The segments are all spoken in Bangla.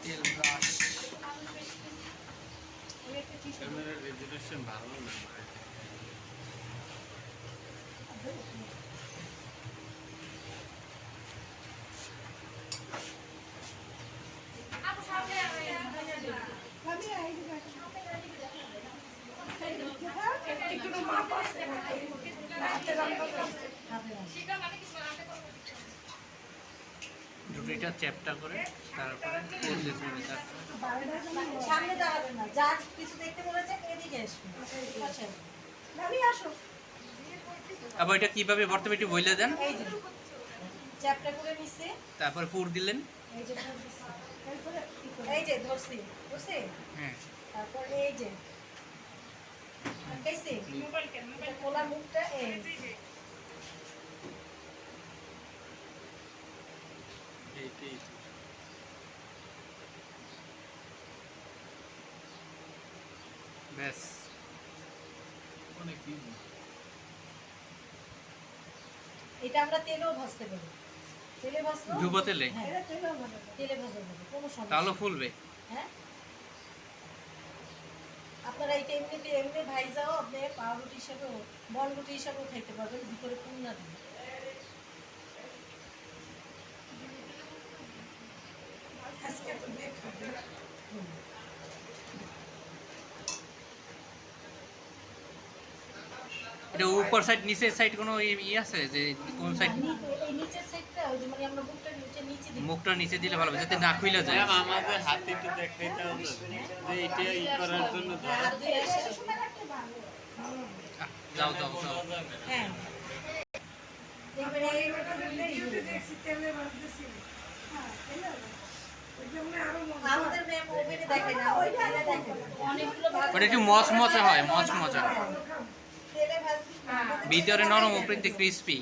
তেল ব্রাশ ক্যামেরার রেজুলেশন ভালো না। রুটিটা চ্যাপটা করে তারপরে করলে দেবে, সামনে দাঁড়াবে না, যা কিছু দেখতে বলেছে এদিকে আসবে। আসো। আবার এটা কিভাবে ভর্তা একটু বইলে দেন। এই যে চ্যাপটা করে নিছে, তারপরে পুর দিলেন। এই যে পুর দিছে, এই যে ধরছি বুঝছি, হ্যাঁ তারপর এই যে আটকাইছি এটা খোলা মুখটা এই এইটাই ব্যাস। অনেক দিন। এটা আমরা তেলেও ভাজতে পারি, তেলে ভাজবো, ডুবো তেলে, হ্যাঁ তেলে ভাজা যাবে, কোনো সমস্যা তাহলে নেই। ফুলবে। হ্যাঁ আপনারা এটা এমনিতে এমনি ভাইজাও আপনি পাউরুটি হিসাবেও বনরুটি হিসাবেও খাইতে পারবেন, ভিতরে পুর না দিয়ে। এটা উপর সাইড নিচের সাইড কোনো ই আছে যে কোন সাইড? এই নিচের সাইডটা ওই যে মানে আমরা মুখটা নিচে দিই, মুখটা নিচে দিলে ভালো হবে যাতে না খুইলা যায়। ম্যাম আমাদের হাতে একটু দেখাইতে হবে যে এটা ই করার জন্য হাত ধুয়ে আসে। যাও যাও যাও। হ্যাঁ দেখবেন এইটা দিলে তেলে ভাজতেছি, আমাদের ম্যাম ওভেনে দেখে না, ওই তেলে দেখে অনেকগুলো ভাজ, ওটা একটু মচমচে হয়, মচমচে তেলে ভাজ ভিতরে নরম উপরে ক্রিস্পি।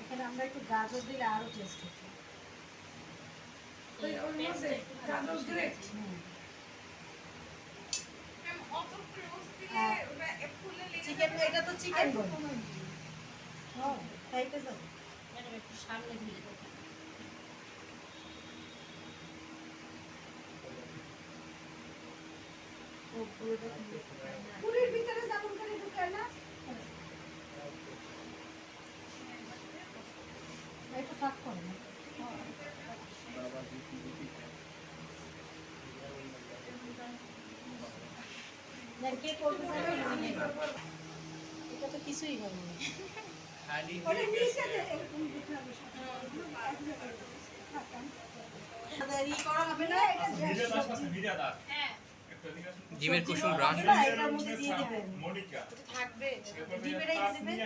এখানে আমরা একটু গাজর দিলে আরো টেস্ট হতো। চিকেন, এটা তো চিকেন বল, হ্যাঁ খাইতে যাও ম্যাডাম একটু সামনে দিয়ে দাও। পুরীর ভিতরে যেমন করে ঢুকায় না, এটা ফাঁক করে না। কে করবে এটা তো কিছুই হবে না। ই করা হবে না, ডিমের কুসুম ব্রাশ, এটার মধ্যে দিয়ে দিবেন, এটা থাকবে ডিমের এই দিবেন।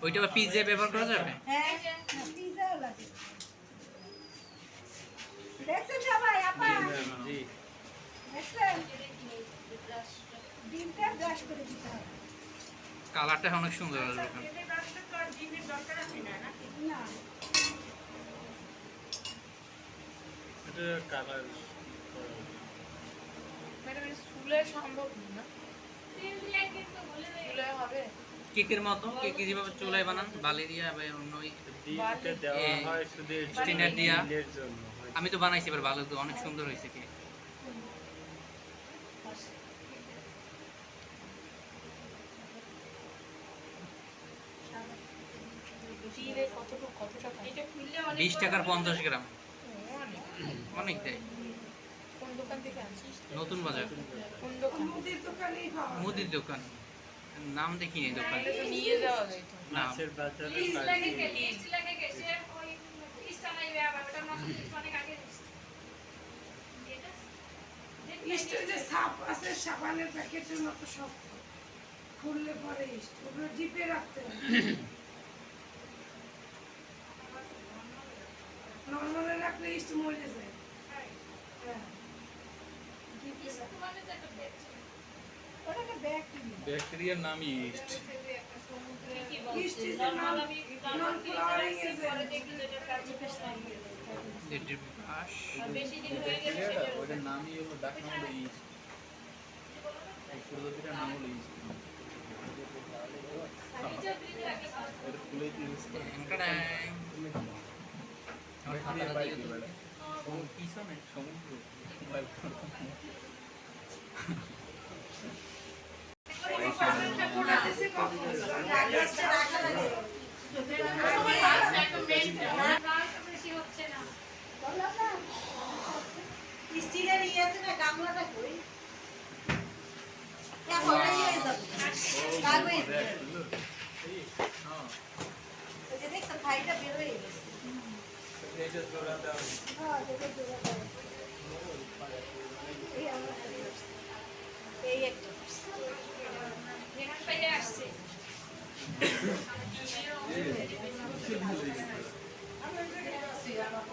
ওইটা আবার পিজ্জা ব্যবহার করা যাবে। হ্যাঁ পিজ্জাও লাগে, দেখছেন সবাই আপা, জি দেখছেন ডিমটা ব্রাশ করে দিতে হবে। কালারটা অনেক সুন্দর আসবে। না এটা কালার ম্যাডাম এটা স্কুলে সম্ভব না, স্কুলে হবে কেকের মতো কেক যেভাবে চুলায় বানান বালি দিয়া বা অন্য ডিমটা দেওয়া হয় শুধু স্টিনার দিয়া। ডিমের জন্য। আমি তো বানাইছি এবার, ভালো তো অনেক সুন্দর হয়েছে কেক। দিলে কতটুকু কত টাকা? এটা খুললে 20 টাকার 50 গ্রাম, অনেক দেয়। কোন দোকান থেকে আনছিস? নতুন বাজার, কোন দোকান? মুদির দোকান, নাম দেখিনি দোকান। তাহলে তো নিয়ে যাওয়া যায় তো। না মাছের বাজারে ইস্টের যে সাপ আছে সাবানের প্যাকেটের মতো সব খুললে পরে ইস্ট ওগুলো ডিপে রাখতে হবে, নর্মালে রাখলে ইস্ট মরে যায়। হ্যাঁ ওটাকে ব্যাকটেরিয়া ব্যাকটেরিয়ার নামই east. East is non flowering agent এটির বিকাশ ব্যাকটেরিয়াটা ওটার নামই হলো ডাক নাম হলো ইস্ট। এই প্রজাতিটার নাম হলো ইস্ট। এটা ফুলেই ইউজ করে। ব্যাকটেরিয়া পাই কি বেড়া? পিছনে সমুদ্র গ্লাসটা রাখা লাগে স্টিলের ইয়ে আছে না গামলাটা কই কেমন হয়ে যাবে লাগবে ওই যে দেখছো ভাইটা বের হয়ে গেছে এইটা জোড়া দাও। হ্যাঁ দেখে জোড়া দাও এই একটা এই